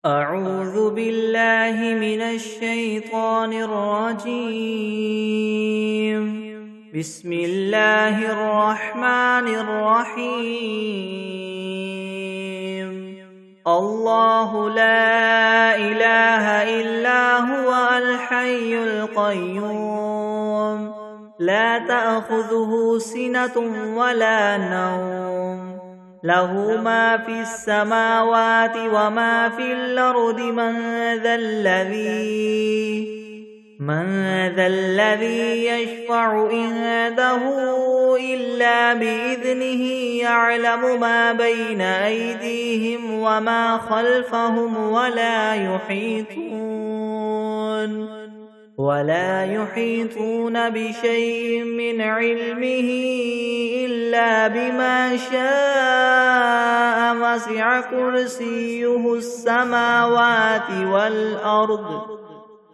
أعوذ بالله من الشيطان الرجيم. بسم الله الرحمن الرحيم. الله لا إله إلا هو الحي القيوم، لا تأخذه سنة ولا نوم، له ما في السماوات وما في الأرض. من ذا الذي يشفع عنده إلا بإذنه، يعلم ما بين أيديهم وما خلفهم، ولا يحيطون بشيء من علمه إلا بما شاء. وسع كرسيه السماوات والأرض،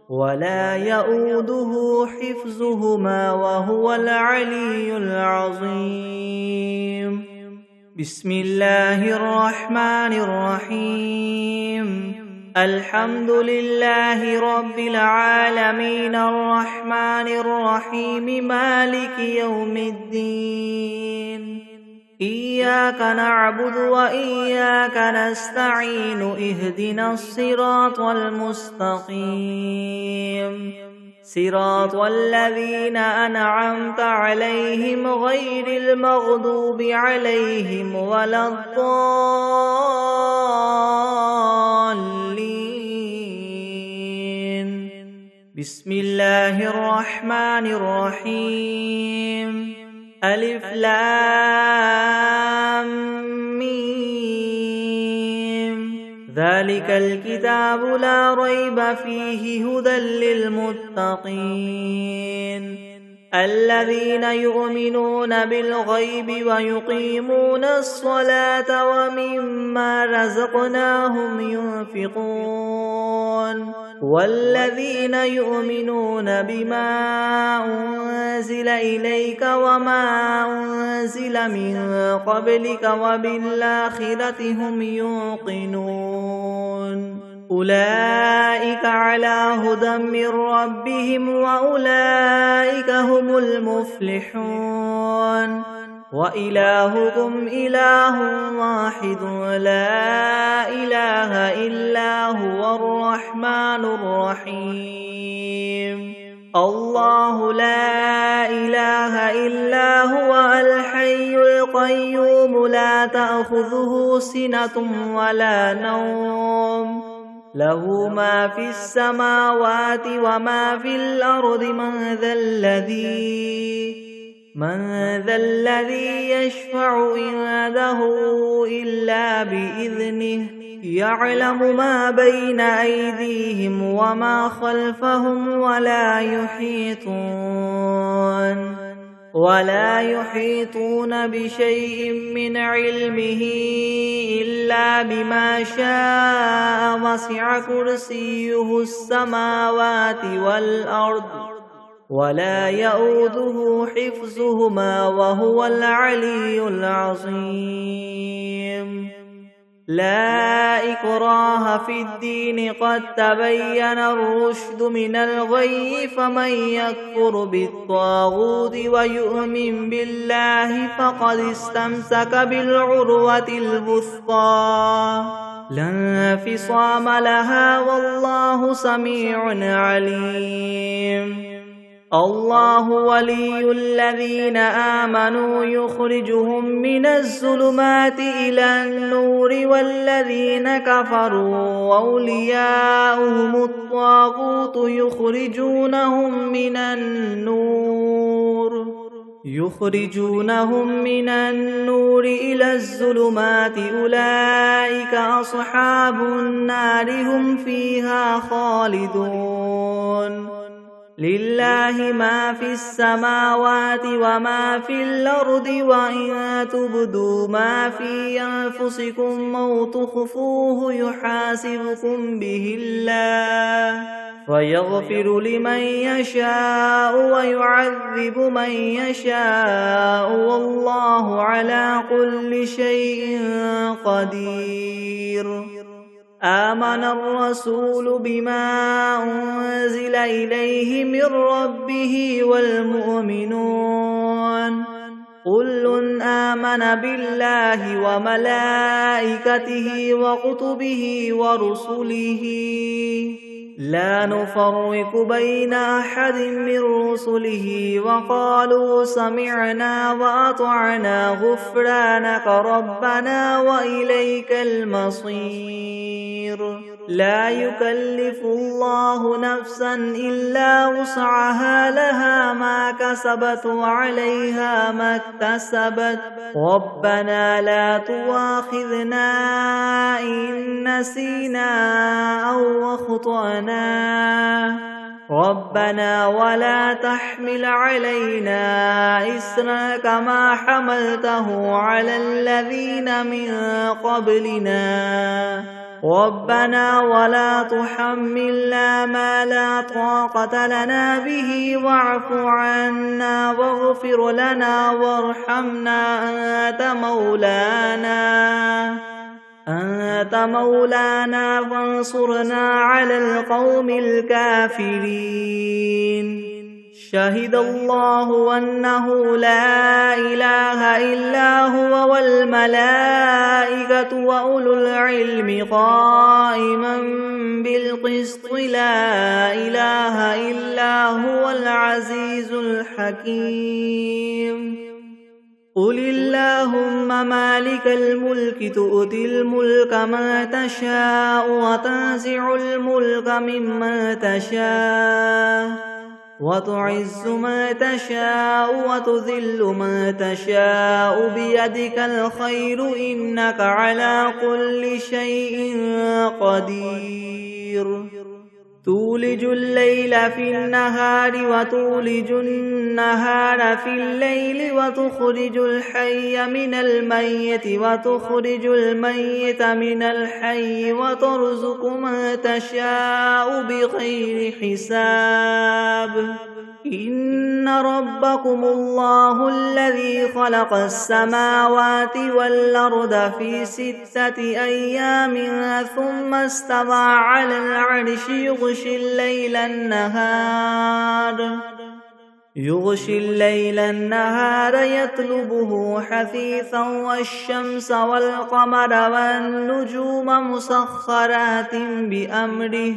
ولا يؤوده حفظهما، وهو العلي العظيم. بسم الله الرحمن الرحيم. الحمد لله رب العالمين، الرحمن الرحيم، مالك يوم الدين. إياك نعبد وإياك نستعين، اهدنا الصراط المستقيم، صراط الذين أنعمت عليهم غير المغضوب عليهم ولا الضالين. بسم الله الرحمن الرحيم. ألف لام ميم. ذلك الكتاب لا ريب فيه، هدى للمتقين الذين يؤمنون بالغيب ويقيمون الصلاة ومما رزقناهم ينفقون، والذين يؤمنون بما أنزل إليك وما أنزل من قبلك وبالآخرة هم يوقنون. أولئك على هدى من ربهم، وأولئك هم المفلحون. وإلهكم إله واحد، لا إله إلا هو الرحمن الرحيم. الله لا إله إلا هو الحي القيوم، لا تأخذه سنة ولا نوم، له ما في السماوات وما في الأرض. من ذا الذي يشفع عنده إلا بإذنه، يعلم ما بين أيديهم وما خلفهم، ولا يحيطون بشيء من علمه إلا بما شاء. وسع كرسيه السماوات والأرض، ولا يؤوده حفظهما، وهو العلي العظيم. لا إكراه في الدين، قد تبين الرشد من الغي. فمن يكفر بالطاغوت ويؤمن بالله فقد استمسك بالعروة الوثقى، لا انفصام لها، والله سميع عليم. الله ولي الذين آمنوا، يخرجهم من الظلمات إلى النور، والذين كفروا أولياؤهم الطاغوت، يخرجونهم من النور إلى الظلمات. أولئك أصحاب النار، هم فيها خالدون. لله ما في السماوات وما في الأرض، وإن تبدوا ما في أنفسكم أو تخفوه يحاسبكم به الله، فيغفر لمن يشاء ويعذب من يشاء، والله على كل شيء قدير. آمن الرسول بما أنزل إليه من ربه والمؤمنون كل آمن بالله وملائكته وكتبه ورسله لا نفرق بين أحد من رسله وقالوا سمعنا وأطعنا غفرانك ربنا وإليك المصير لا يكلف الله نفسا إلا وسعها لها ما كسبت وعليها ما اكتسبت ربنا لا تؤاخذنا إن نسينا أو أخطأنا ربنا ولا تحمل علينا إصرا كما حملته على الذين من قبلنا ربنا ولا تحملنا ما لا طاقة لنا به واعف عنا واغفر لنا وارحمنا أنت مولانا فانصرنا على القوم الكافرين شهد الله أنه لا إله إلا هو والملائكة وأولو العلم قائما بالقسط لا إله إلا هو العزيز الحكيم قل اللهم مالك الملك تؤتي الملك من تشاء وتنزع الملك ممن تشاء وتعز من تشاء وتذل من تشاء بيدك الخير إنك على كل شيء قدير تولج الليل في النهار وتولج النهار في الليل وتخرج الحي من الميت وتخرج الميت من الحي وترزق من تشاء بغير حساب إن ربكم الله الذي خلق السماوات والأرض في 6 أيام ثم استوى على العرش يغشي الليل النهار يطلبه حثيثا والشمس والقمر والنجوم مسخرات بأمره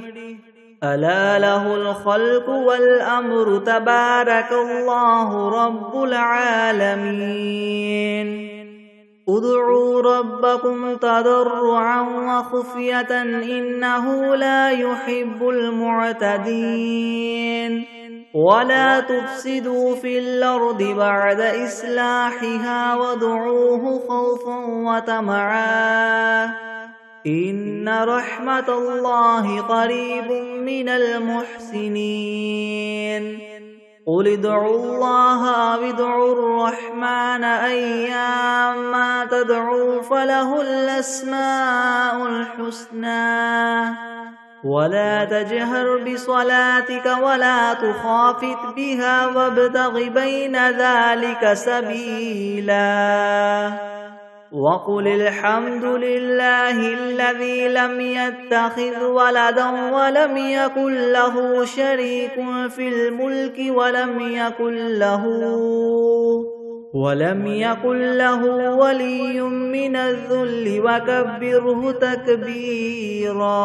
ألا له الخلق والأمر تبارك الله رب العالمين ادعوا ربكم تضرعا وخفية إنه لا يحب المعتدين ولا تفسدوا في الأرض بعد إصلاحها وادعوه خوفا وطمعا إن رحمة الله قريب من المحسنين قل ادعوا الله أو ادعوا الرحمن أيما تدعوا فله الأسماء الحسنى ولا تجهر بصلاتك ولا تخافت بها وابتغ بين ذلك سبيلا وقل الحمد لله الذي لم يتخذ ولدا ولم يكن له شريك في الملك ولم يكن له ولي من الذل وكبره تكبيرا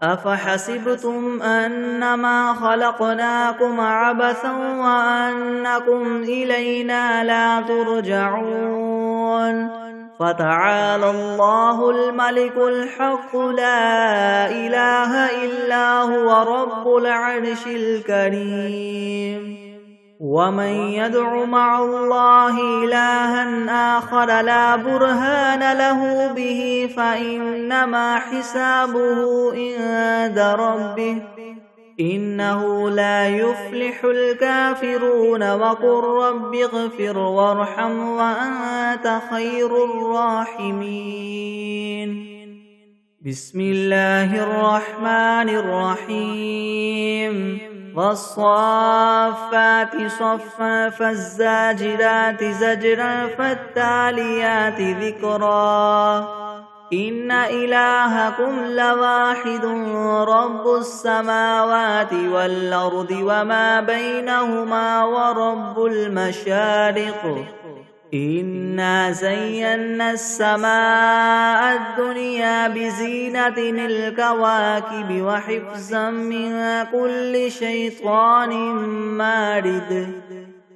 أفحسبتم أنما خلقناكم عبثا وأنكم إلينا لا ترجعون فتعالى الله الملك الحق لا إله إلا هو رب العرش الكريم ومن يدع مع الله إلها آخر لا برهان له به فإنما حسابه عند ربه إنه لا يفلح الكافرون وقل رب اغفر وارحم وأنت خير الراحمين بسم الله الرحمن الرحيم والصافات صفا فالزاجرات زجرا فالتاليات ذكرا إن إلهكم لواحد رب السماوات والأرض وما بينهما ورب المشارق إنا زينا السماء الدنيا بزينة الكواكب وحفظا من كل شيطان مارد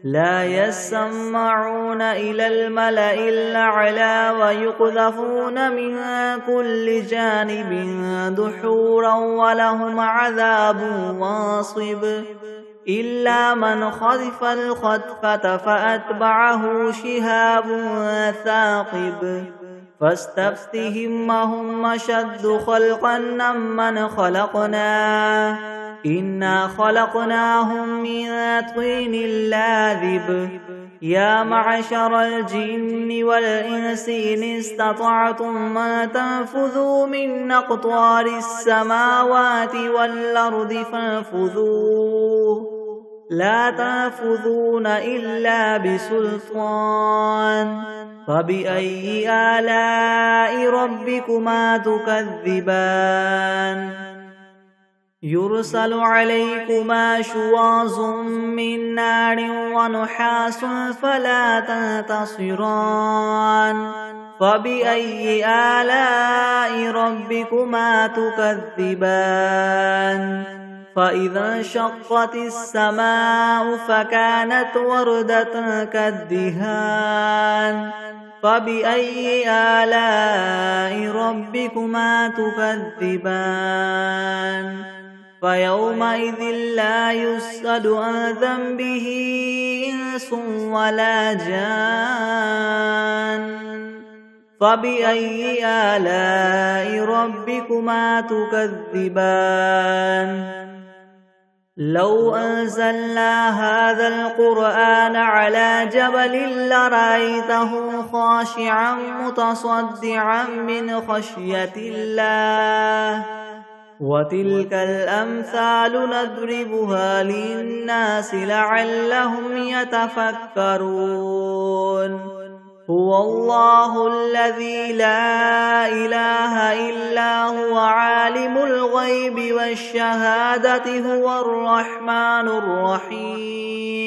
لا يسمعون إلى الملأ الأعلى ويقذفون من كل جانب دحورا ولهم عذاب واصب إلا من خطف الخطفة فأتبعه شهاب ثاقب فاستفتهم هم أشد خلقا ممن خلقنا إنا خلقناهم من طين لاذب يا معشر الجن والإنس إن استطعتم أن تنفذوا من أقطار السماوات والأرض فانفذوا لا تنفذون إلا بسلطان فبأي آلاء ربكما تكذبان يرسل عليكما شواظ من نار ونحاس فلا تنتصران فبأي آلاء ربكما تكذبان فإذا انشقت السماء فكانت وردة كالدهان فبأي آلاء ربكما تكذبان فيومئذ لا يسأل عن ذنبه إنس ولا جان فبأي آلاء ربكما تكذبان لو أنزلنا هذا القرآن على جبل لرأيته خاشعا متصدعا من خشية الله وتلك الأمثال نضربها للناس لعلهم يتفكرون هو الله الذي لا إله إلا هو عالم الغيب والشهادة هو الرحمن الرحيم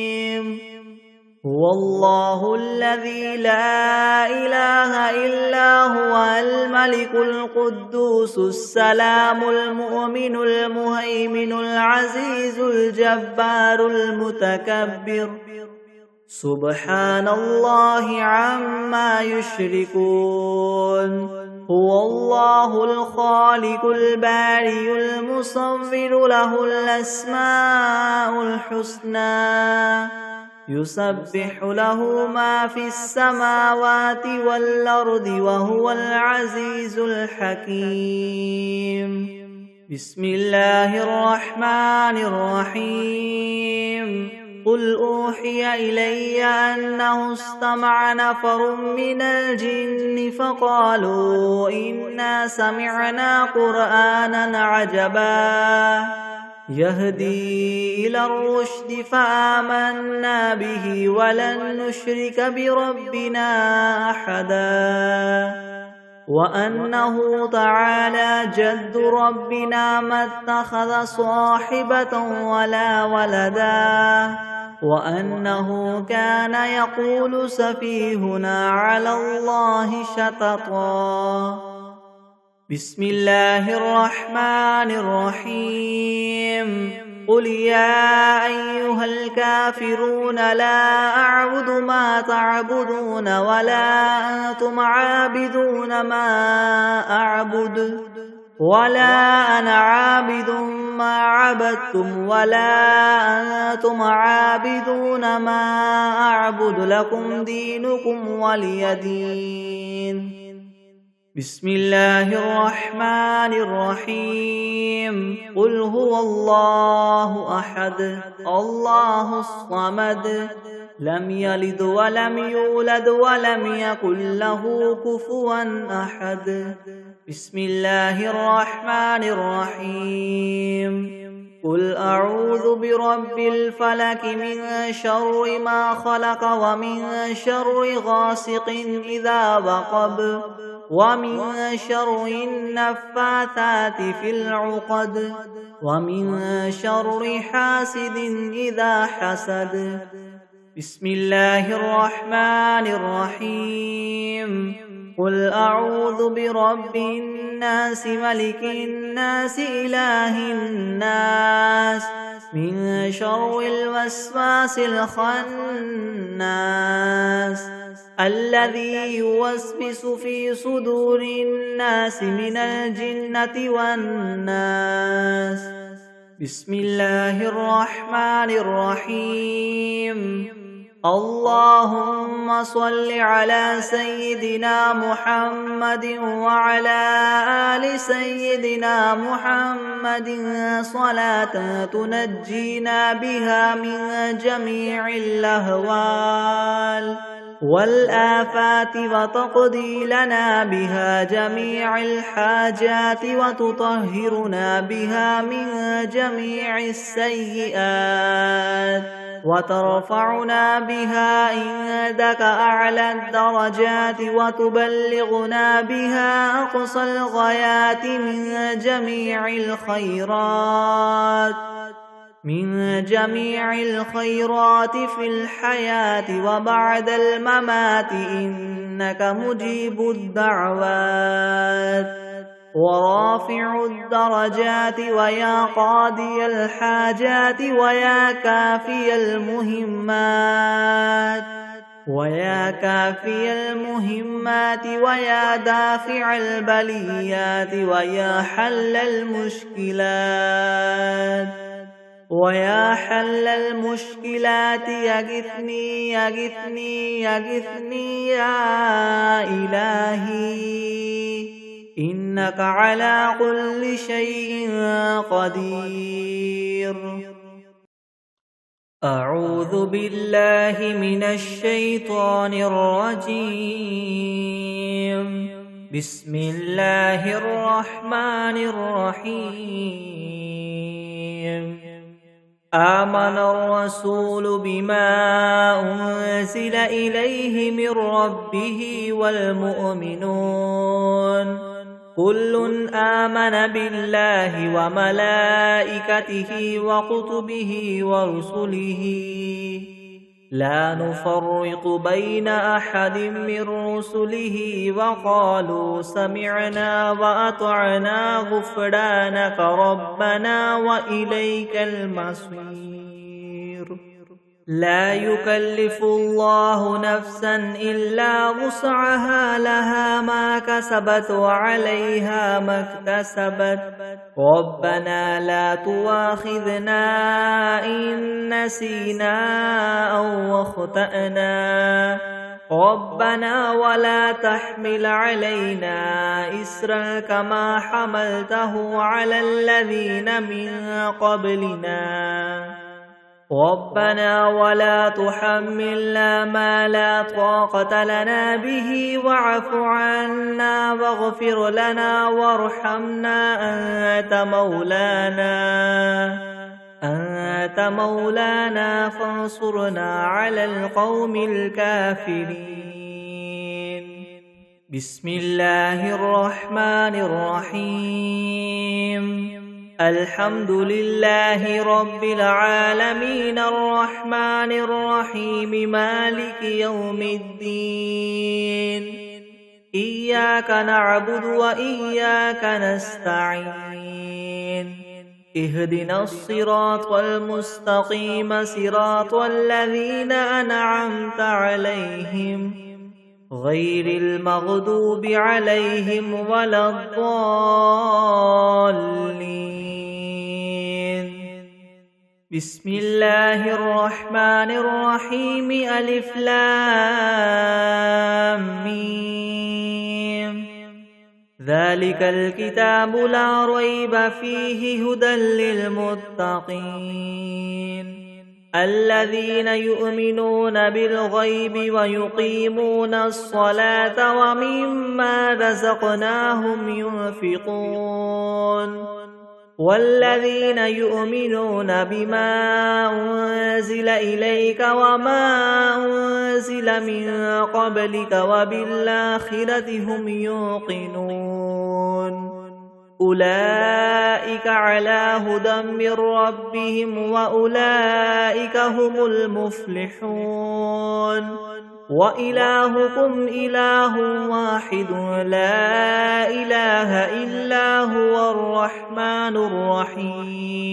هو الله الذي لا إله إلا هو الملك القدوس السلام المؤمن المهيمن العزيز الجبار المتكبر سبحان الله عما يشركون هو الله الخالق البارئ المصور له الأسماء الحسنى يسبح له ما في السماوات والأرض وهو العزيز الحكيم بسم الله الرحمن الرحيم قل أوحي إلي أنه استمع نفر من الجن فقالوا إنا سمعنا قرآنا عجبا يهدي إلى الرشد فآمنا به ولن نشرك بربنا أحدا وأنه تعالى جد ربنا ما اتخذ صاحبة ولا ولدا وأنه كان يقول سفيهنا على الله شططا بسم الله الرحمن الرحيم قل يا أيها الكافرون لا أعبد ما تعبدون ولا أنتم عابدون ما أعبد ولا أنا عابد ما عبدتم ولا أنتم عابدون ما أعبد لكم دينكم ولي دين بسم الله الرحمن الرحيم قل هو الله أحد الله الصمد لم يلد ولم يولد ولم يكن له كفوا أحد بسم الله الرحمن الرحيم قل أعوذ برب الفلك من شر ما خلق ومن شر غاسق إذا وقب ومن شر النفاثات في العقد ومن شر حاسد إذا حسد. بسم الله الرحمن الرحيم. قل أعوذ برب الناس ملك الناس إله الناس من شر الوسواس الخناس الذي يوسوس في صدور الناس من الجنة والناس. بسم الله الرحمن الرحيم. اللهم صل على سيدنا محمد وعلى آل سيدنا محمد صلاة تنجينا بها من جميع الأهوال والآفات وتقضي لنا بها جميع الحاجات وتطهرنا بها من جميع السيئات وترفعنا بها عندك أعلى الدرجات وتبلغنا بها أقصى الغايات من جميع الخيرات في الحياة وبعد الممات إنك مجيب الدعوات ورافع الدرجات ويا قاضي الحاجات ويا كافي المهمات ويا دافع البليات ويا حل المشكلات يغثني يا إلهي إنك على كل شيء قدير. أعوذ بالله من الشيطان الرجيم. بسم الله الرحمن الرحيم. آمن الرسول بما أنزل إليه من ربه والمؤمنون كل آمن بالله وملائكته وكتبه ورسله لا نفرق بين أحد من رسله وقالوا سمعنا وأطعنا غفرانك ربنا وإليك المصير. لا يكلف الله نفسا إلا وسعها لها ما كسبت وعليها ما اكتسبت ربنا لا تؤاخذنا إن نسينا أو أخطأنا ربنا ولا تحمل علينا إسرا كما حملته على الذين من قبلنا ربنا ولا تحملنا ما لا طاقة لنا به واعف عنا واغفر لنا وارحمنا أنت مولانا فانصرنا على القوم الكافرين. بسم الله الرحمن الرحيم. الحمد لله رب العالمين الرحمن الرحيم مالك يوم الدين إياك نعبد وإياك نستعين اهدنا الصراط المستقيم صراط الذين أنعمت عليهم غير المغضوب عليهم ولا الضالين. بسم الله الرحمن الرحيم ألف لام ميم ذلك الكتاب لا ريب فيه هدى للمتقين الذين يؤمنون بالغيب ويقيمون الصلاة ومما رزقناهم ينفقون والذين يؤمنون بما أنزل إليك وما أنزل من قبلك وبالآخرة هم يوقنون أولئك على هدى من ربهم وأولئك هم المفلحون وإلهكم إله واحد لا إله إلا هو الرحمن الرحيم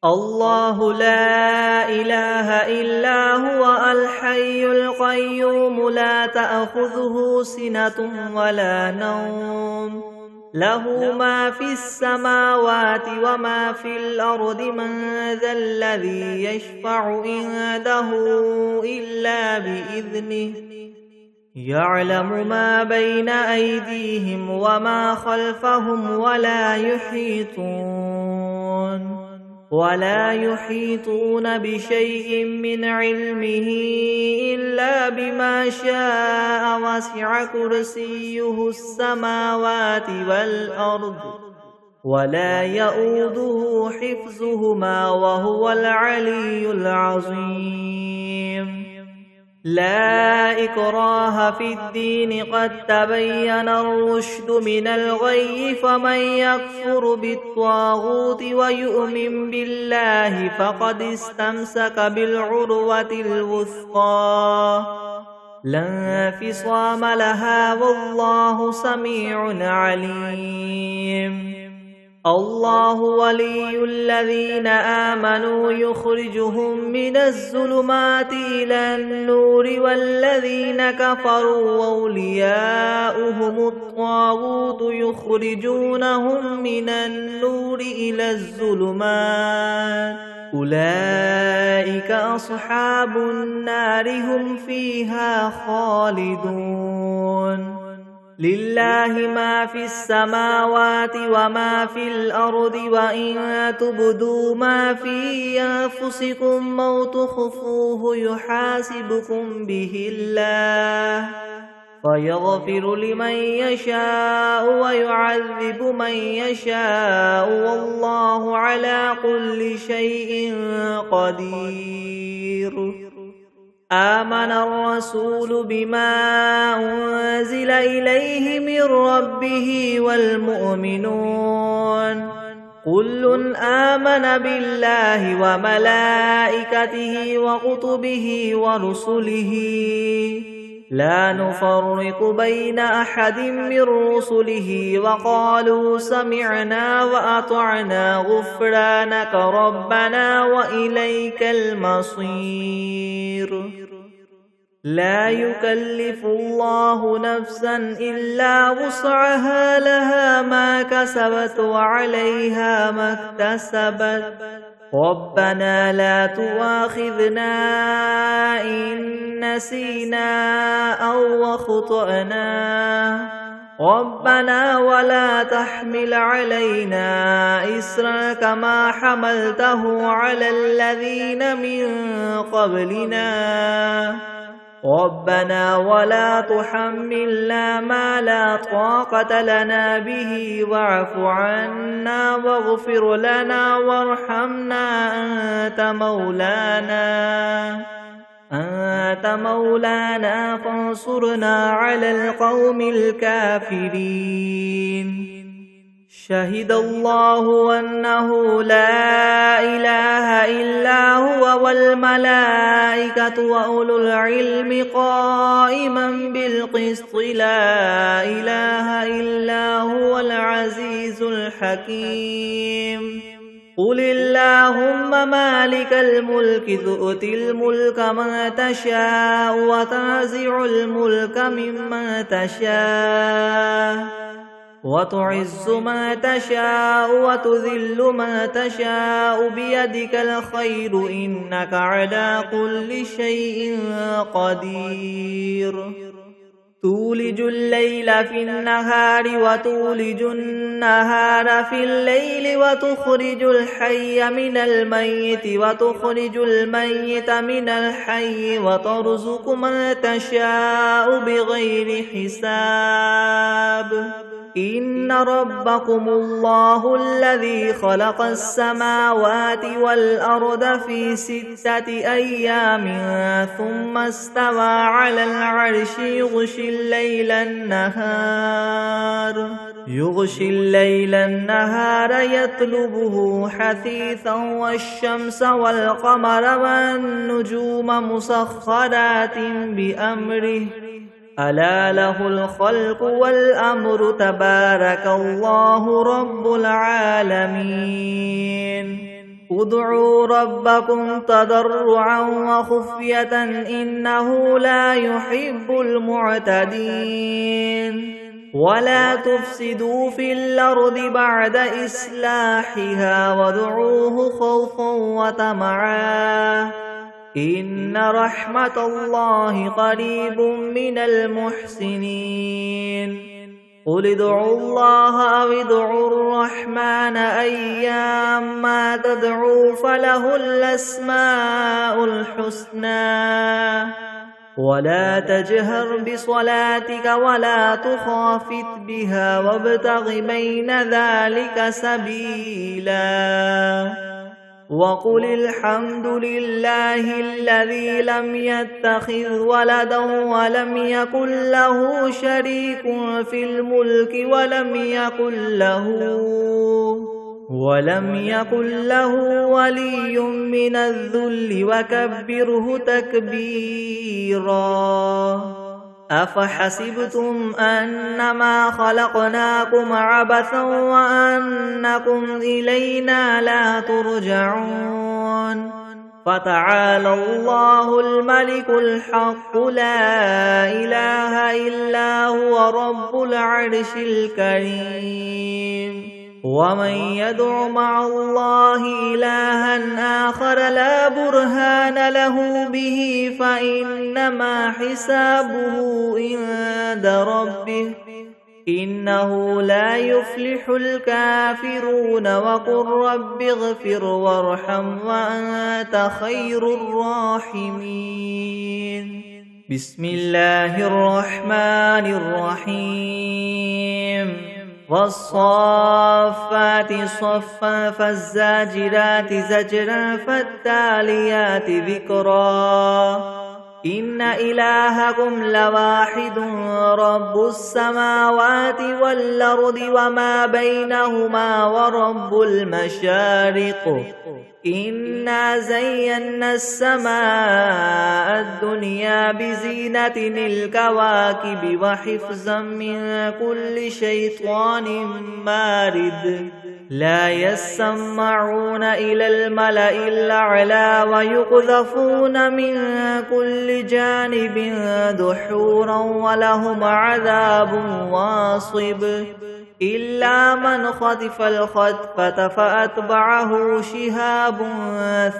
الله لا إله إلا هو الحي القيوم لا تأخذه سنة ولا نوم له ما في السماوات وما في الأرض من ذا الذي يشفع عنده إلا بإذنه يعلم ما بين أيديهم وما خلفهم ولا يحيطون بشيء من علمه إلا بما شاء وسع كرسيه السماوات والأرض ولا يؤوده حفظهما وهو العلي العظيم لا إكراه في الدين قد تبين الرشد من الغي فمن يكفر بالطاغوت ويؤمن بالله فقد استمسك بالعروة الوثقى لا انفصام لها والله سميع عليم الله ولي الذين آمنوا يخرجهم من الظلمات إلى النور والذين كفروا أولياؤهم الطاغوت يخرجونهم من النور إلى الظلمات أولئك أصحاب النار هم فيها خالدون لله ما في السماوات وما في الأرض وإن تبدوا ما في أنفسكم أو تخفوه يحاسبكم به الله فيغفر لمن يشاء ويعذب من يشاء والله على كل شيء قدير آمن الرسول بما أنزل إليه من ربه والمؤمنون كل آمن بالله وملائكته وكتبه ورسله لا نفرق بين أحد من رسله وقالوا سمعنا وأطعنا غفرانك ربنا وإليك المصير لا يكلف الله نفسا إلا وسعها لها ما كسبت وعليها ما اكتسبت ربنا لا تؤاخذنا إن نسينا أو أخطأنا ربنا ولا تحمل علينا إصرا كما حملته على الذين من قبلنا ربنا ولا تحملنا ما لا طاقة لنا به واعف عنا واغفر لنا وارحمنا أنت مولانا فانصرنا على القوم الكافرين شهد الله أنه لا إله إلا هو والملائكة وأولو العلم قائما بالقسط لا إله إلا هو العزيز الحكيم قل اللهم مالك الملك تؤتي الملك من تشاء وتنزع الملك ممن تشاء وتعز من تشاء وتذل من تشاء بيدك الخير إنك على كل شيء قدير تولج الليل في النهار وتولج النهار في الليل وتخرج الحي من الميت وتخرج الميت من الحي وترزق من تشاء بغير حساب إن ربكم الله الذي خلق السماوات والأرض في 6 أيام ثم استوى على العرش يغشي الليل النهار يطلبه حثيثا والشمس والقمر والنجوم مسخرات بأمره ألا له الخلق والأمر تبارك الله رب العالمين ادعوا ربكم تضرعا وخفية إنه لا يحب المعتدين ولا تفسدوا في الأرض بعد إصلاحها وادعوه خوفا وطمعا إن رحمة الله قريب من المحسنين قل ادعوا الله أو ادعوا الرحمن أيما تدعوا فله الأسماء الحسنى ولا تجهر بصلاتك ولا تخافت بها وابتغ بين ذلك سبيلا وقل الحمد لله الذي لم يتخذ ولدا ولم يكن له شريك في الملك ولم يكن له ولي من الذل وكبره تكبيرا أفحسبتم أنما خلقناكم عبثا وأنكم إلينا لا ترجعون فتعالى الله الملك الحق لا إله إلا هو رب العرش الكريم ومن يدع مع الله إلها آخر لا برهان له به فإنما حسابه عند ربه إنه لا يفلح الكافرون وقل رب اغفر وارحم وأنت خير الراحمين بسم الله الرحمن الرحيم والصافات صفا فالزاجرات زجرا فالتاليات ذكرا إن إلهكم لواحد رب السماوات والأرض وما بينهما ورب المشارق إنا زينا السماء الدنيا بزينة الكواكب وحفظا من كل شيطان مارد لا يسمعون إلى الملأ الأعلى ويقذفون من كل جانب دحورا ولهم عذاب واصب إلا من خطف الخطفة فأتبعه شهاب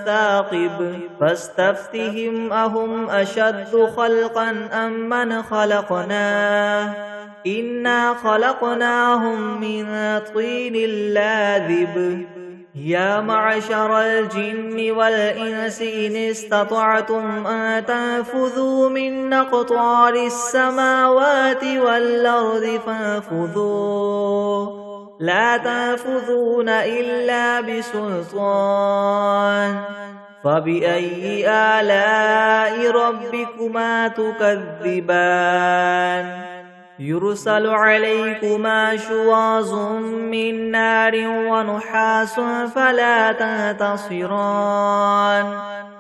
ثاقب فاستفتهم أهم أشد خلقا أم من خلقناه إنا خلقناهم من طين لاذب يا معشر الجن والإنس إن استطعتم أن تنفذوا من أقطار السماوات والأرض فانفذوا لا تنفذون إلا بسلطان فبأي آلاء ربكما تكذبان يرسل عليكما شواظ من نار ونحاس فلا تنتصران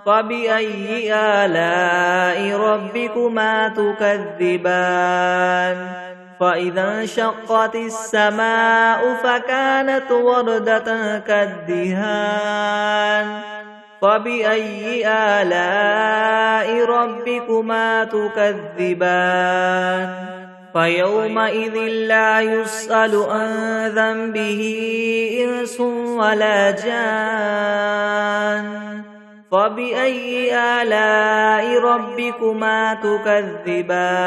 فبأي آلاء ربكما تكذبان فإذا انشقت السماء فكانت وردة كالدهان فبأي آلاء ربكما تكذبان فيومئذ لا يسأل عن ذنبه إنس ولا جان فبأي آلاء ربكما تكذبان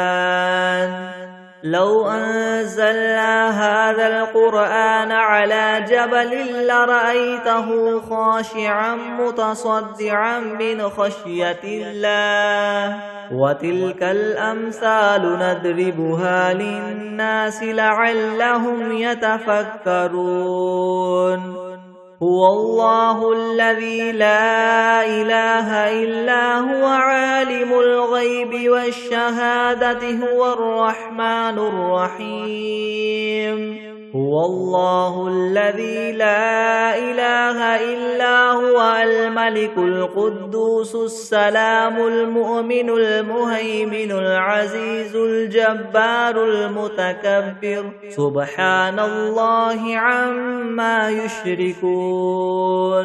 لو أنزلنا هذا القرآن على جبل لرأيته خاشعا متصدعا من خشية الله وتلك الأمثال نضربها للناس لعلهم يتفكرون هو الله الذي لا إله إلا هو عالم الغيب والشهادة هو الرحمن الرحيم هو الله الذي لا إله إلا هو الملك القدوس السلام المؤمن المهيمن العزيز الجبار المتكبر سبحان الله عما يشركون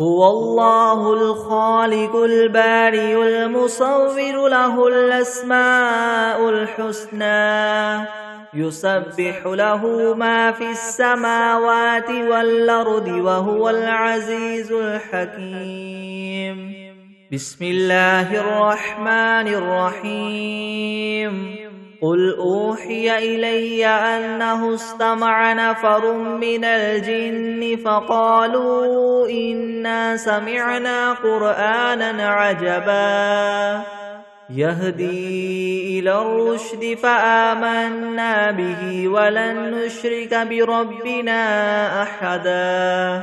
هو الله الخالق البارئ المصور له الأسماء الحسنى يسبح له ما في السماوات والأرض وهو العزيز الحكيم بسم الله الرحمن الرحيم قل أوحي إلي أنه استمع نفر من الجن فقالوا إنا سمعنا قرآنا عجبا يهدي إلى الرشد فآمنا به ولن نشرك بربنا أحدا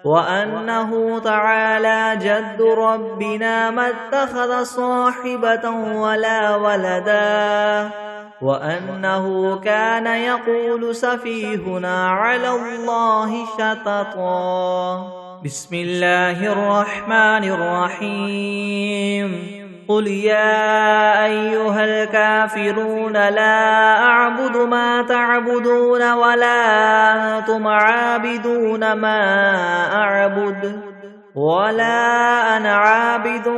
وأنه تعالى جد ربنا ما اتخذ صاحبة ولا ولدا وأنه كان يقول سفيهنا على الله شططا بسم الله الرحمن الرحيم قل يا أيها الكافرون لا أعبد ما تعبدون ولا أنتم عابدون ما أعبد ولا أنا عابد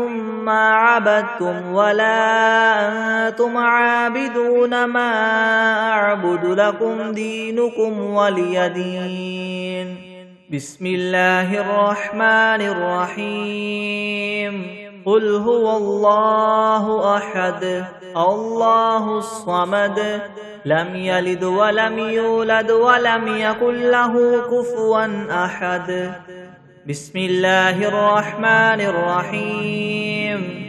ما عبدتم ولا أنتم عابدون ما أعبد لكم دينكم ولي دين بسم الله الرحمن الرحيم قل هو الله أحد الله الصمد لم يلد ولم يولد ولم يكن له كفوا أحد بسم الله الرحمن الرحيم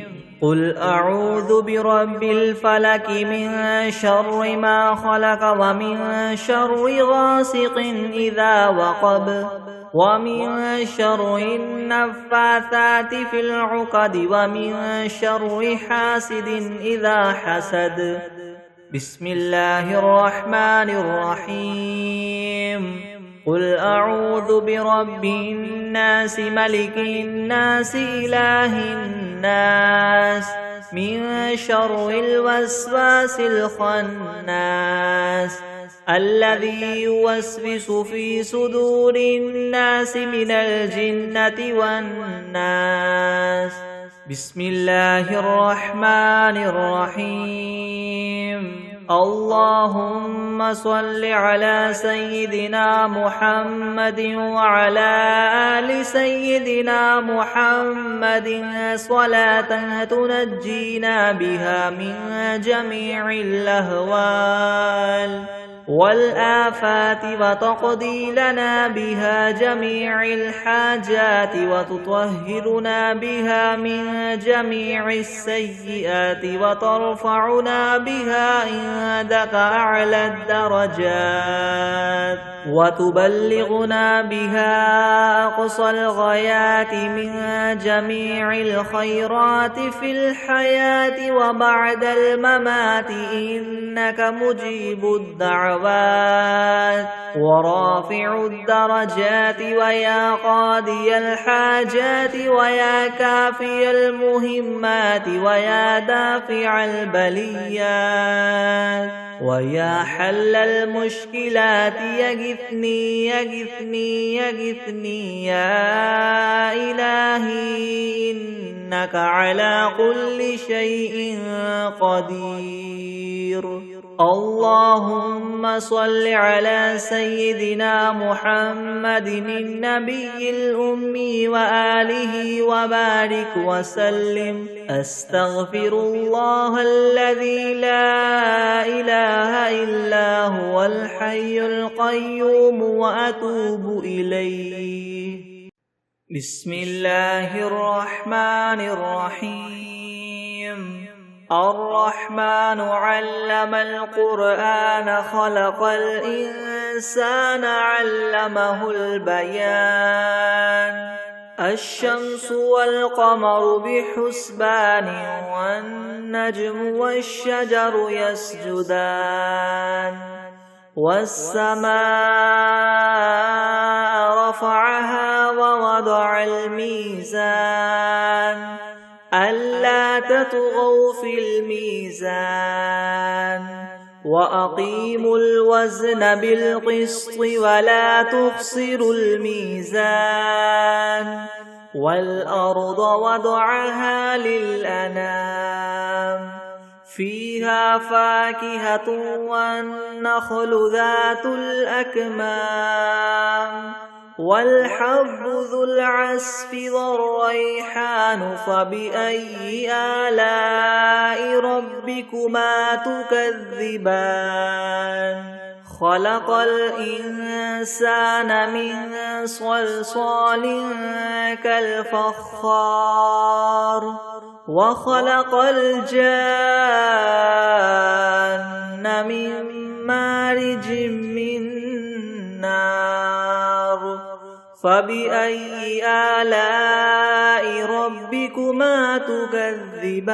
قل أعوذ برب الفلك من شر ما خلق ومن شر غاسق إذا وقب ومن شر النفاثات في العقد ومن شر حاسد إذا حسد بسم الله الرحمن الرحيم قل أعوذ برب الناس ملك الناس إله الناس من شر الوسواس الخناس الذي يوسوس في صدور الناس من الجنة والناس بسم الله الرحمن الرحيم اللهم صل على سيدنا محمد وعلى آل سيدنا محمد صلاة تنجينا بها من جميع الأهوال والآفات وتقضي لنا بها جميع الحاجات وتطهرنا بها من جميع السيئات وترفعنا بها عندك أعلى الدرجات وتبلغنا بها أقصى الغايات من جميع الخيرات في الحياة وبعد الممات إنك مجيب الدعوات ورافع الدرجات ويا قاضي الحاجات ويا كافي المهمات ويا دافع البليات ويا حل المشكلات يغثني يغثني يغثني يا إلهي إنك على كل شيء قدير اللهم صل على سيدنا محمد النبي الأمي وآله وبارك وسلم أستغفر الله الذي لا إله إلا هو الحي القيوم وأتوب إليه بسم الله الرحمن الرحيم الرحمن علم القرآن خلق الإنسان علمه البيان الشمس والقمر بحسبان والنجم والشجر يسجدان والسماء رفعها ووضع الميزان ألا تطغوا في الميزان وأقيموا الوزن بالقسط ولا تخسروا الميزان والأرض وضعها للأنام فيها فاكهة والنخل ذات الأكمام والحب ذو العصف والريحان فبأي آلاء ربكما تكذبان خلق الإنسان من صلصال كالفخار وخلق الجان من مارج من نار فبأي آلاء ربكما تكذبان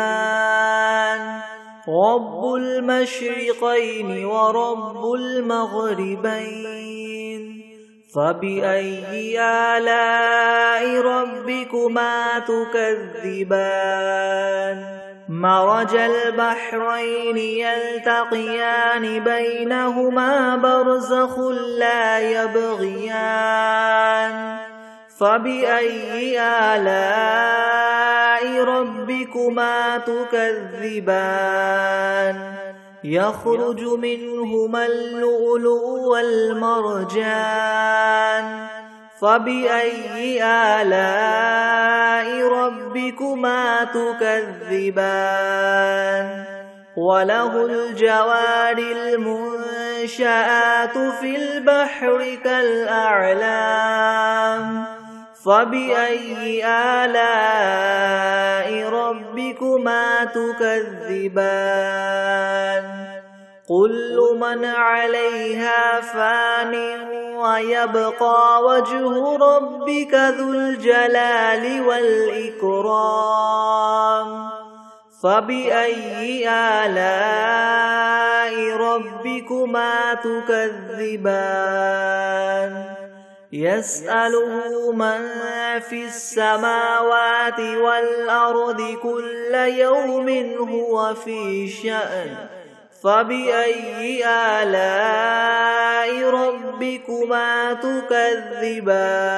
رب المشرقين ورب المغربين فبأي آلاء ربكما تكذبان مرج البحرين يلتقيان بينهما برزخ لا يبغيان فبأي آلاء ربكما تكذبان يخرج منهما اللؤلؤ والمرجان فبأي آلاء ربكما تكذبان وله الجوار المنشآت في البحر كالأعلام فبأي آلاء ربكما تكذبان كل من عليها فان ويبقى وجه ربك ذو الجلال والإكرام فبأي آلاء ربكما تكذبان يسأله من في السماوات والأرض كل يوم هو في شأن فبأي آلاء ربكما تكذبان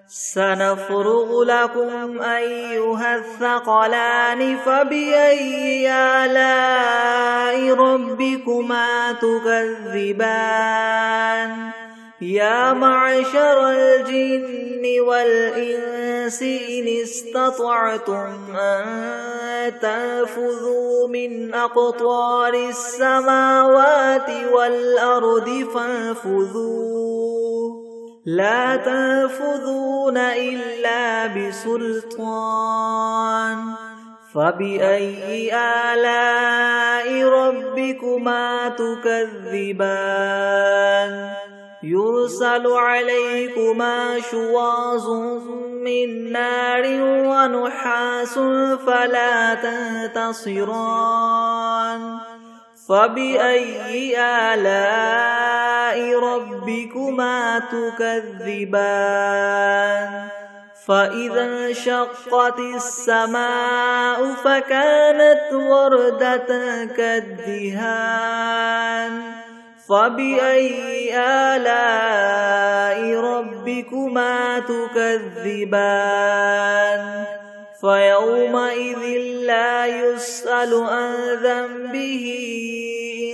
سنفرغ لكم أيها الثقلان فبأي آلاء ربكما تكذبان يا معشر الجن والإنس إن استطعتم أن تنفذوا من أقطار السماوات والأرض فانفذوا لا تنفذون إلا بسلطان فبأي آلاء ربكما تكذبان يرسل عليكما شواظ من نار ونحاس فلا تنتصران فبأي آلاء ربكما تكذبان فإذا انشقت السماء فكانت وردة كالدهان فبأي آلاء ربكما تكذبان فيومئذ لا يسأل عن ذنبه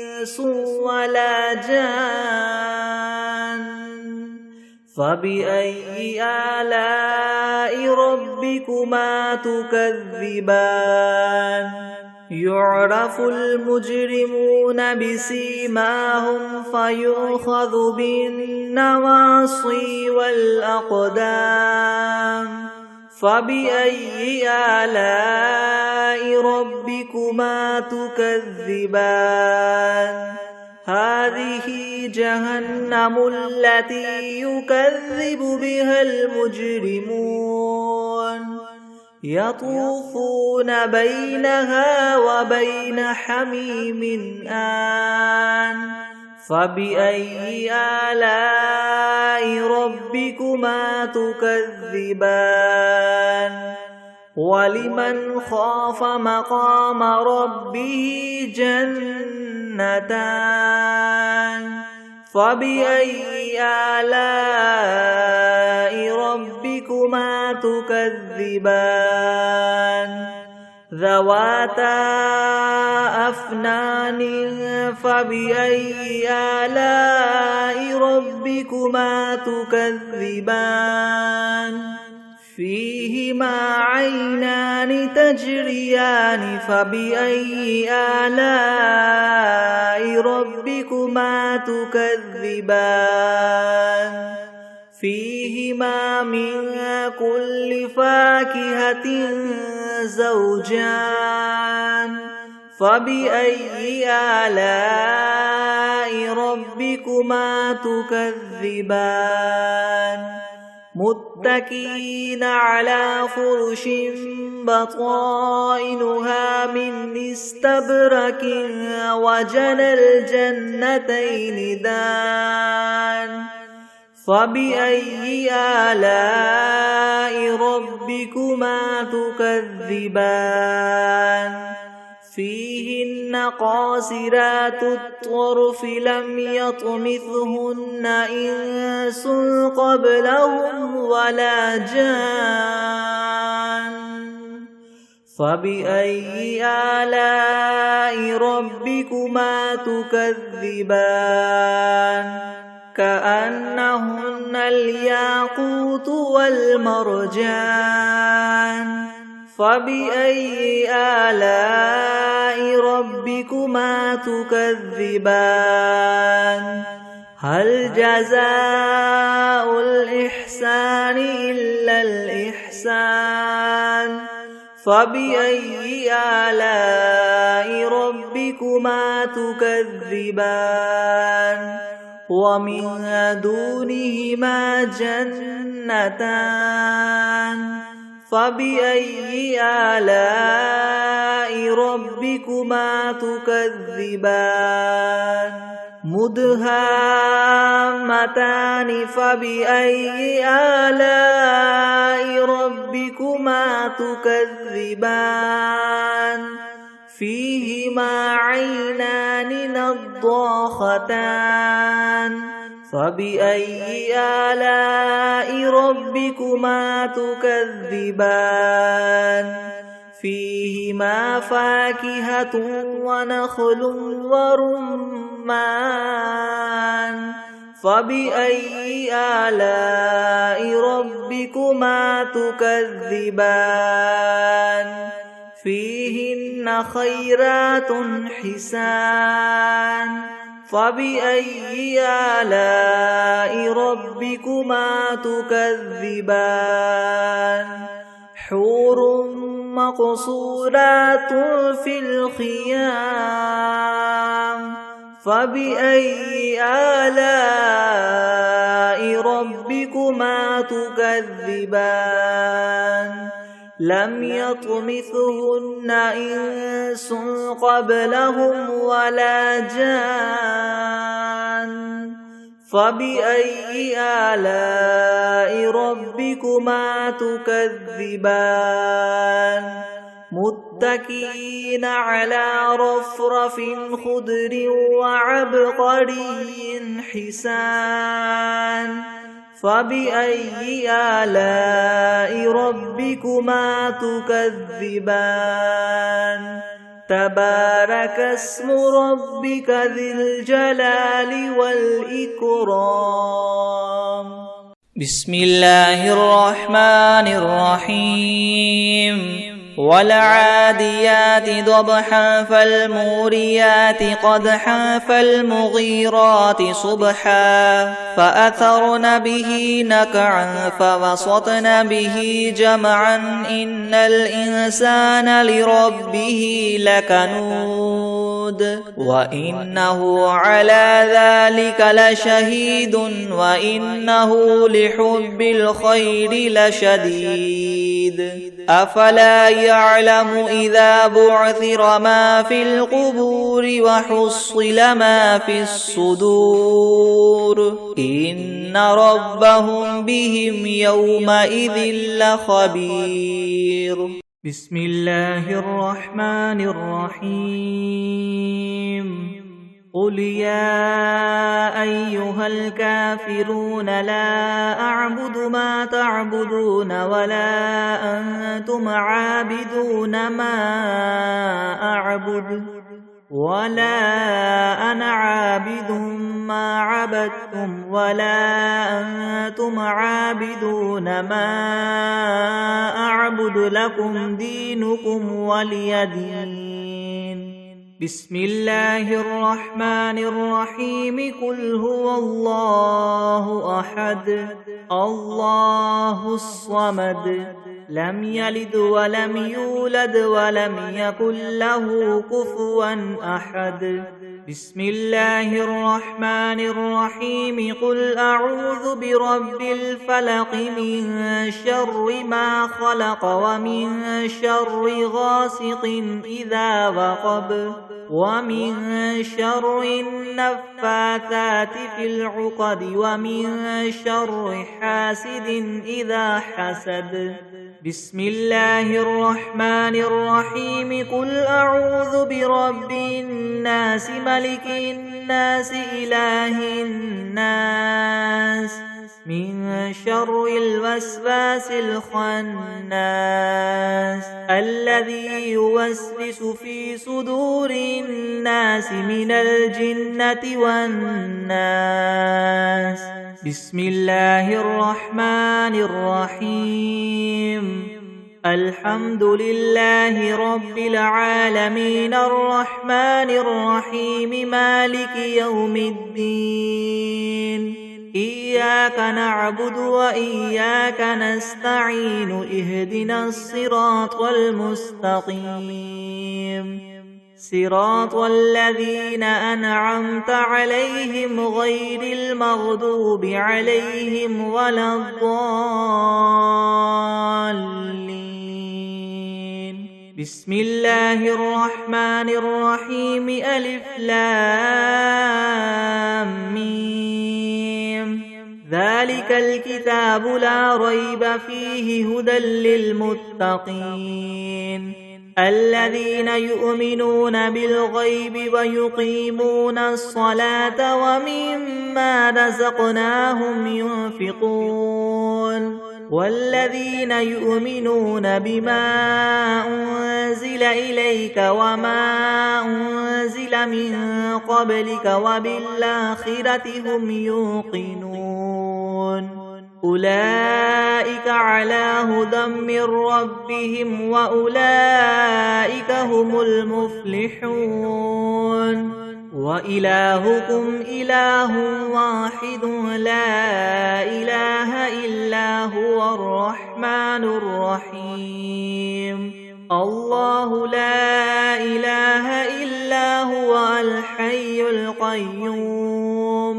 إنس ولا جان فبأي آلاء ربكما تكذبان يعرف المجرمون بسيماهم فيؤخذ بالنواصي والأقدام فبأي آلاء ربكما تكذبان هذه جهنم التي يكذب بها المجرمون يطوفون بينها وبين حميم آن فبأي آلاء ربكما تكذبان ولمن خاف مقام ربه جنتان فبأي آلاء ربكما تكذبان ذواتا أفنان فبأي آلاء ربكما تكذبان فيهما عينان تجريان فبأي آلاء ربكما تكذبان فيهما من كل فاكهة زوجان فبأي آلاء ربكما تكذبان متكئين على فرش بطائنها من استبرق وجنى الجنتين دان فبأي آلاء ربكما تكذبان فيهن قاصرات الطرف لم يطمثهن إنس قبلهم ولا جان فبأي آلاء ربكما تكذبان كأنهن الياقوت والمرجان فبأي آلاء ربكما تكذبان هل جزاء الإحسان إلا الإحسان فبأي آلاء ربكما تكذبان ومن دونهما جنتان فبأي آلاء ربكما تكذبان مدهامتان فبأي آلاء ربكما تكذبان فيهما عينان نضاختان فبأي آلاء ربكما تكذبان فيهما فاكهة ونخل ورمان فبأي آلاء ربكما تكذبان فيهن خيرات حسان فبأي آلاء ربكما تكذبان حور مقصورات في الخيام فبأي آلاء ربكما تكذبان لم يطمثهن إنس قبلهم ولا جان فبأي آلاء ربكما تكذبان متكئين على رفرف خضر وعبقري حسان فبأي آلاء ربكما تكذبان تبارك اسم ربك ذي الجلال والإكرام بسم الله الرحمن الرحيم والعاديات ضبحا فالموريات قدحا فالمغيرات صبحا فأثرن به نقعا فوسطن به جمعا إن الإنسان لربه لكنود وإنه على ذلك لشهيد وإنه لحب الخير لشديد أفلا يعلم إذا بعثر ما في القبور وحصل ما في الصدور إن ربهم بهم يومئذ لخبير. بسم الله الرحمن الرحيم. قل يا أيها الكافرون لا أعبد ما تعبدون ولا أنتم عابدون ما أعبد ولا أنا عابد ما عبدتم ولا أنتم عابدون ما أعبد لكم دينكم ولي دين. بسم الله الرحمن الرحيم. قل هو الله أحد الله الصمد لم يلد ولم يولد ولم يكن له كفوا أحد. بسم الله الرحمن الرحيم. قل أعوذ برب الفلق من شر ما خلق ومن شر غاسق إذا وقب ومن شر النفاثات في العقد ومن شر حاسد إذا حسد. بسم الله الرحمن الرحيم. قل أعوذ برب الناس ملك الناس إله الناس من شر الوسواس الخناس الذي يوسوس في صدور الناس من الجنة والناس. بسم الله الرحمن الرحيم. الحمد لله رب العالمين الرحمن الرحيم مالك يوم الدين. إياك نعبد وإياك نستعين اهدنا الصراط المستقيم صراط الذين أنعمت عليهم غير المغضوب عليهم ولا الضالين. بسم الله الرحمن الرحيم. ألف لام ميم. ذلك الكتاب لا ريب فيه هدى للمتقين الذين يؤمنون بالغيب ويقيمون الصلاة ومما رزقناهم ينفقون والذين يؤمنون بما أنزل إليك وما أنزل من قبلك وبالآخرة هم يوقنون أولئك على هدى من ربهم وأولئك هم المفلحون. وإلهكم إله واحد لا إله إلا هو الرحمن الرحيم. الله لا إله إلا هو الحي القيوم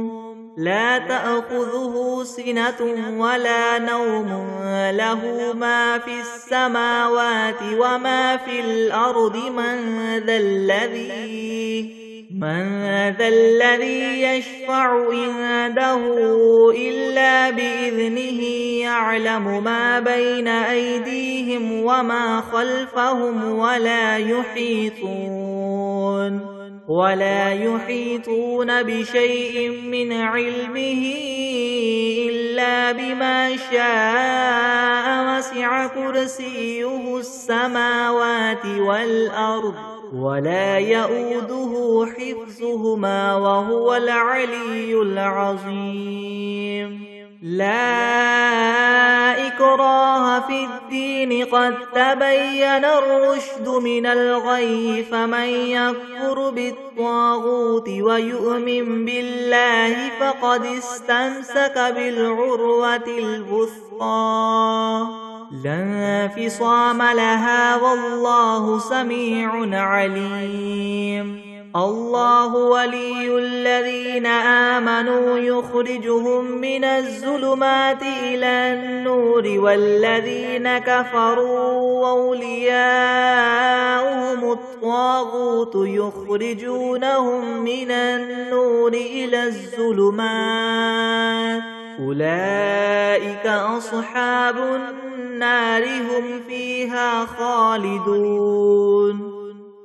لا تأخذه سنة ولا نوم له ما في السماوات وما في الأرض من ذا الذي يشفع عنده إلا بإذنه يعلم ما بين أيديهم وما خلفهم ولا يحيطون بشيء من علمه إلا بما شاء وسع كرسيه السماوات والأرض ولا يؤوده حفظهما وهو العلي العظيم. لا إكراه في الدين الدين قد تبين الرشد من الغي فمن يكفر بالطاغوت ويؤمن بالله فقد استمسك بالعروة الوثقى لا انفصام لها والله سميع عليم الله ولي الذين آمنوا يخرجهم من الظلمات إلى النور والذين كفروا أولياؤهم الطاغوت يخرجونهم من النور إلى الظلمات أولئك أصحاب النار هم فيها خالدون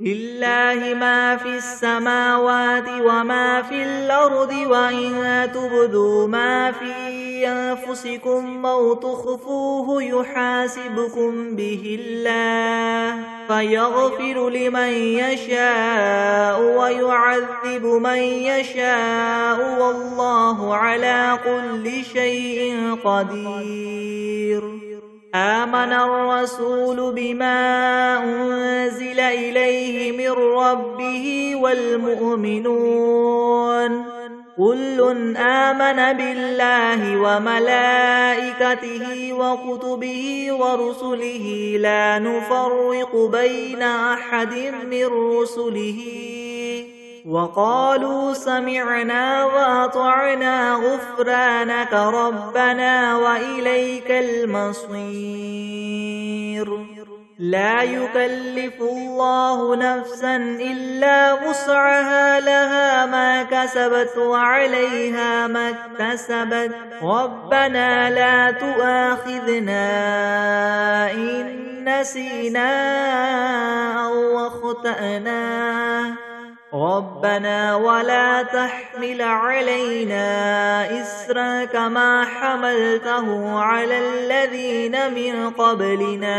لله ما في السماوات وما في الأرض وإن تبدوا ما في أنفسكم أو تخفوه يحاسبكم به الله فيغفر لمن يشاء ويعذب من يشاء والله على كل شيء قدير آمن الرسول بما أنزل إليه من ربه والمؤمنون كل آمن بالله وملائكته وكتبه ورسله لا نفرق بين أحد من رسله وقالوا سمعنا وأطعنا غفرانك ربنا وإليك المصير لا يكلف الله نفسا إلا وسعها لها ما كسبت وعليها ما اكتسبت ربنا لا تؤاخذنا إن نسينا أو أخطأنا ربنا ولا تحمل علينا إسرا كما حملته على الذين من قبلنا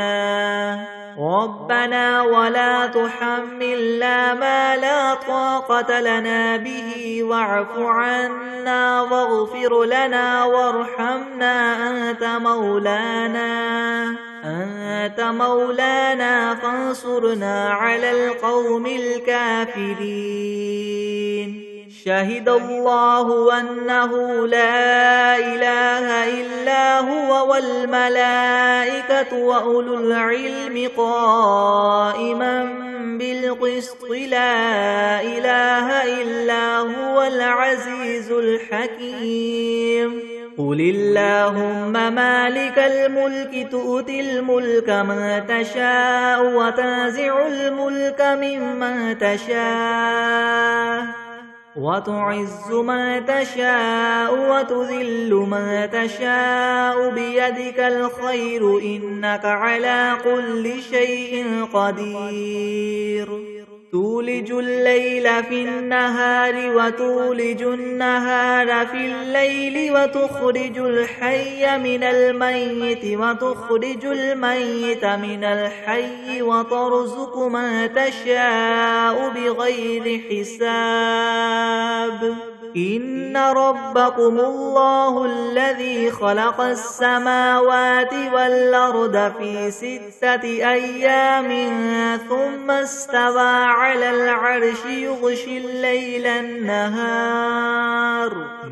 ربنا ولا تحملنا ما لا طاقة لنا به واعف عنا واغفر لنا وارحمنا أنت مولانا فانصرنا على القوم الكافرين شهد الله أنه لا إله إلا هو والملائكة وأولو العلم قائما بالقسط لا إله إلا هو العزيز الحكيم قل اللهم مالك الملك تؤتي الملك من تشاء وتنزع الملك ممن تشاء وتعز من تشاء وتذل من تشاء بيدك الخير إنك على كل شيء قدير تولج الليل في النهار وتولج النهار في الليل وتخرج الحي من الميت وتخرج الميت من الحي وترزق من تشاء بغير حساب إن ربكم الله الذي خلق السماوات والأرض في 6 أيام ثم استوى على العرش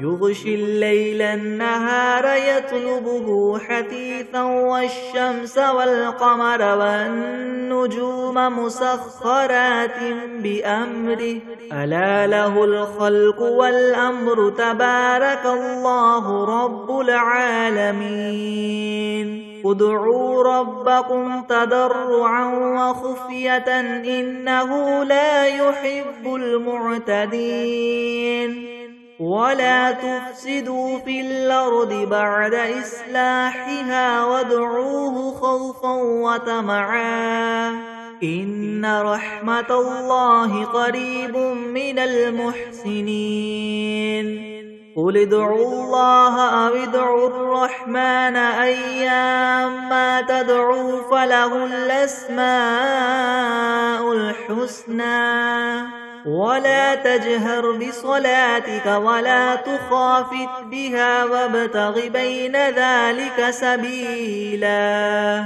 يغشي الليل النهار يطلبه حثيثا والشمس والقمر والنجوم مسخرات بأمره ألا له الخلق والأمر تبارك الله رب العالمين ادعوا ربكم تضرعا وخفية إنه لا يحب المعتدين ولا تفسدوا في الأرض بعد إصلاحها وادعوه خوفا وطمعا إن رحمة الله قريب من المحسنين قل ادعوا الله أو ادعوا الرحمن أيما تدعوا فله الأسماء الحسنى ولا تجهر بصلاتك ولا تخافت بها وابتغ بين ذلك سبيلا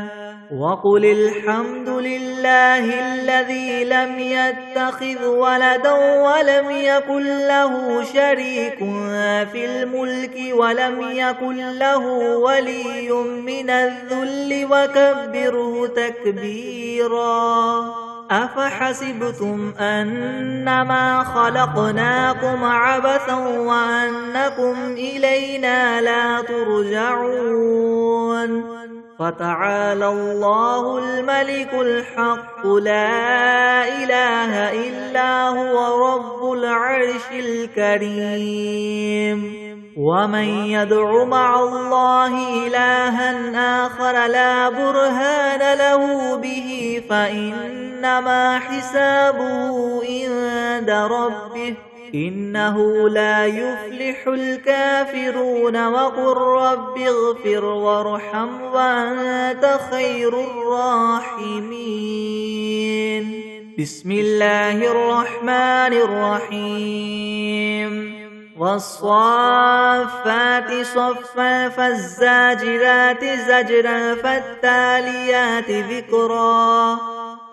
وقل الحمد لله الذي لم يتخذ ولدا ولم يكن له شريك في الملك ولم يكن له ولي من الذل وكبره تكبيرا أفحسبتم أنما خلقناكم عبثا وأنكم إلينا لا ترجعون فتعالى الله الملك الحق لا إله إلا هو رب العرش الكريم ومن يدع مع الله إلها آخر لا برهان له به فإنما حسابه عند ربه إنه لا يفلح الكافرون وقل رب اغفر وارحم وأنت خير الراحمين بسم الله الرحمن الرحيم والصافات صفا فالزاجرات زجرا فالتاليات ذكرا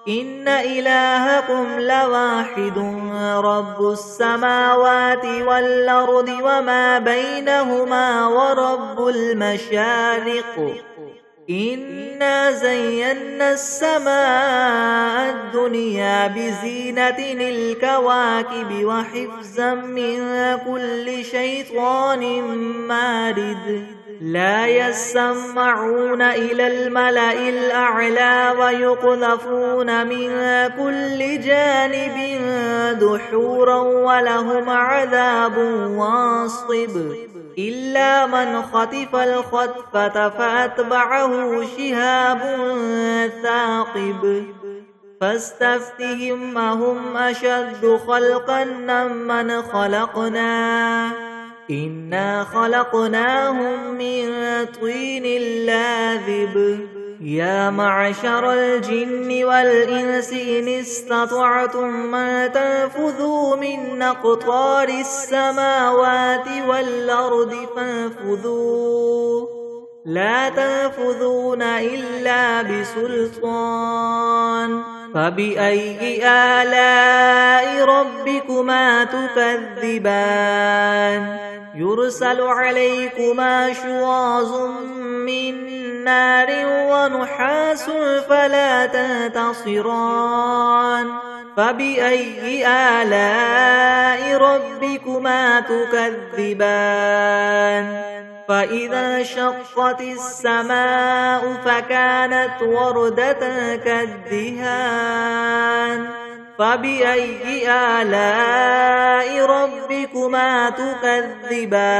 إن إلهكم لواحد رب السماوات والأرض وما بينهما ورب المشارق إنا زينا السماء الدنيا بزينة الكواكب وحفظا من كل شيطان مارد لا يسمعون إلى الملأ الأعلى ويقذفون من كل جانب دحورا ولهم عذاب واصب إلا من خطف الخطفة فأتبعه شهاب ثاقب فاستفتهم أهم أشد خلقا ممن خلقنا إنا خلقناهم من طين لاذب يا معشر الجن والإنس إن استطعتم أن تنفذوا من أقطار السماوات والأرض فانفذوا لا تنفذون إلا بسلطان فبأي آلاء ربكما تكذبان يرسل عليكما شواظ من نار ونحاس فلا تنتصران فبأي آلاء ربكما تكذبان فإذا انشقت السماء فكانت وردة كالدهان فبأي آلاء ربكما تكذبان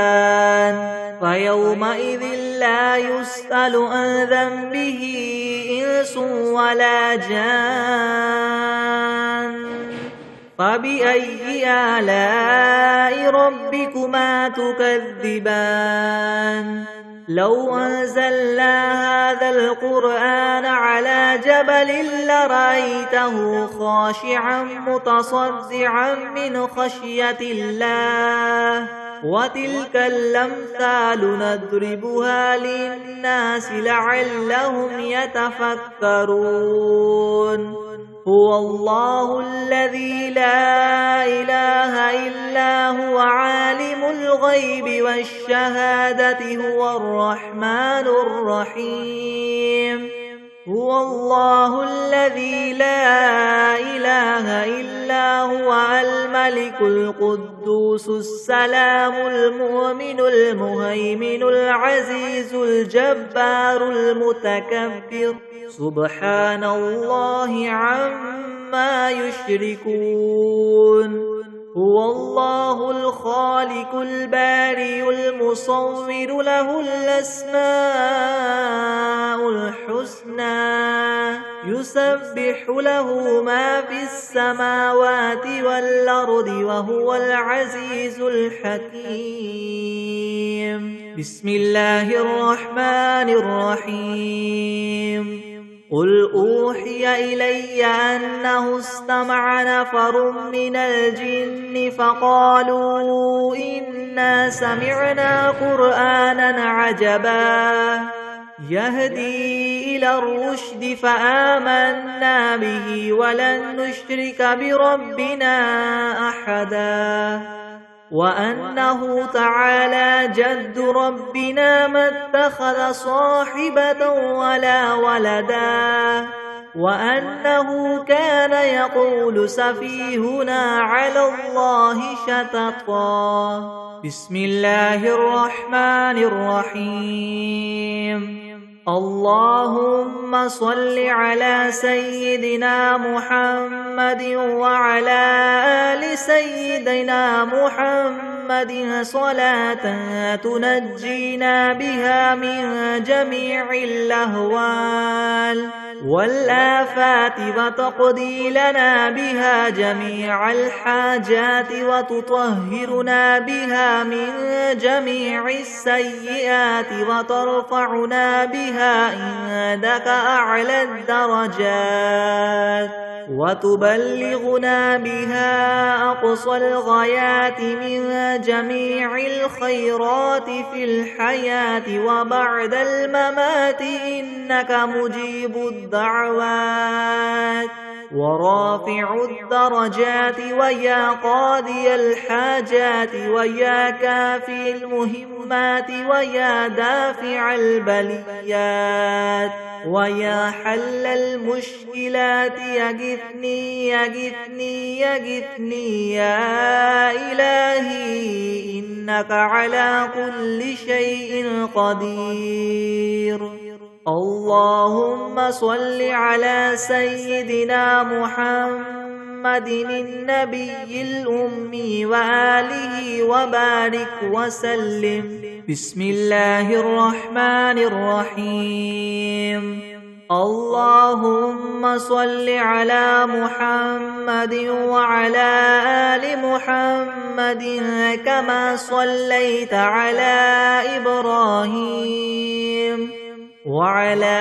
فيومئذ لا يسأل عن ذنبه إنس ولا جان فبأي آلاء ربكما تكذبان لو أنزلنا هذا القرآن على جبل لرأيته خاشعا متصدعا من خشية الله وتلك الأمثال نضربها للناس لعلهم يتفكرون هو الله الذي لا إله إلا هو عالم الغيب والشهادة هو الرحمن الرحيم هو الله الذي لا إله إلا هو الملك القدوس السلام المؤمن المهيمن العزيز الجبار المتكبر سبحان الله عما يشركون هو الله الخالق البارئ المصور له الأسماء الحسنى يسبح له ما في السماوات والأرض وهو العزيز الحكيم بسم الله الرحمن الرحيم قل أوحي إلي أنه استمع نفر من الجن فقالوا إنا سمعنا قرآنا عجبا يهدي إلى الرشد فآمنا به ولن نشرك بربنا أحدا وأنه تعالى جد ربنا ما اتخذ صاحبة ولا ولدا وأنه كان يقول سفيهنا على الله شططا بسم الله الرحمن الرحيم اللهم صل على سيدنا محمد وعلى آل سيدنا محمد صلاة تنجينا بها من جميع الأهوال والآفات وتقضي لنا بها جميع الحاجات وتطهرنا بها من جميع السيئات وترفعنا بها عندك أعلى الدرجات وتبلغنا بها أقصى الغايات من جميع الخيرات في الحياة وبعد الممات إنك مجيب الدعوات ورافع الدرجات ويا قاضي الحاجات ويا كافي المهمات ويا دافع البليات ويا حل المشكلات يغثني يغثني يغثني يا إلهي إنك على كل شيء قدير اللهم صل على سيدنا محمد النبي الأمي وآله وبارك وسلم بسم الله الرحمن الرحيم اللهم صل على محمد وعلى آل محمد كما صليت على إبراهيم وعلى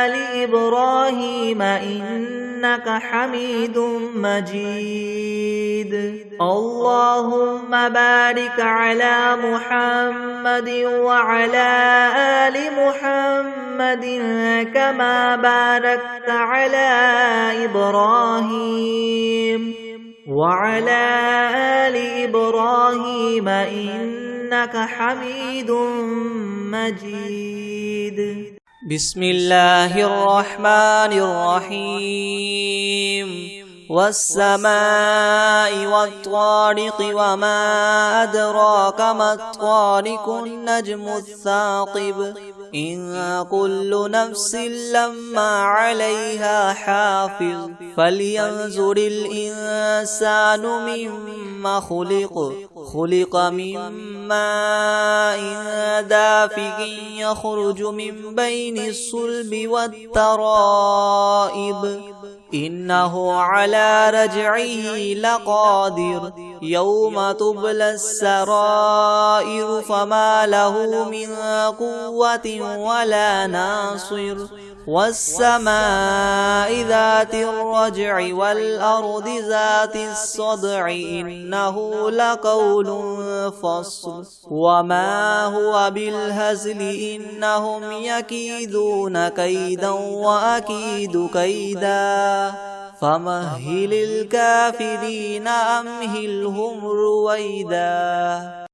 آل إبراهيم إنك حميد مجيد اللهم بارك على محمد وعلى آل محمد كما باركت على إبراهيم وعلى آل إبراهيم إنك حميد مجيد بسم الله الرحمن الرحيم والسماء والطارق وما أدراك ما الطارق النجم الثاقب إن كل نفس لما عليها حافظ فلينظر الإنسان مما خلق من ماء دافق يخرج من بين الصلب والترائب إنه على رجعه لقادر يوم تبلى السرائر فما له من قوة ولا ناصر والسماء ذات الرجع والأرض ذات الصدع إنه لقول فصل وما هو بالهزل إنهم يكيدون كيدا وأكيد كيدا فمهل الكافرين أمهلهم رويدا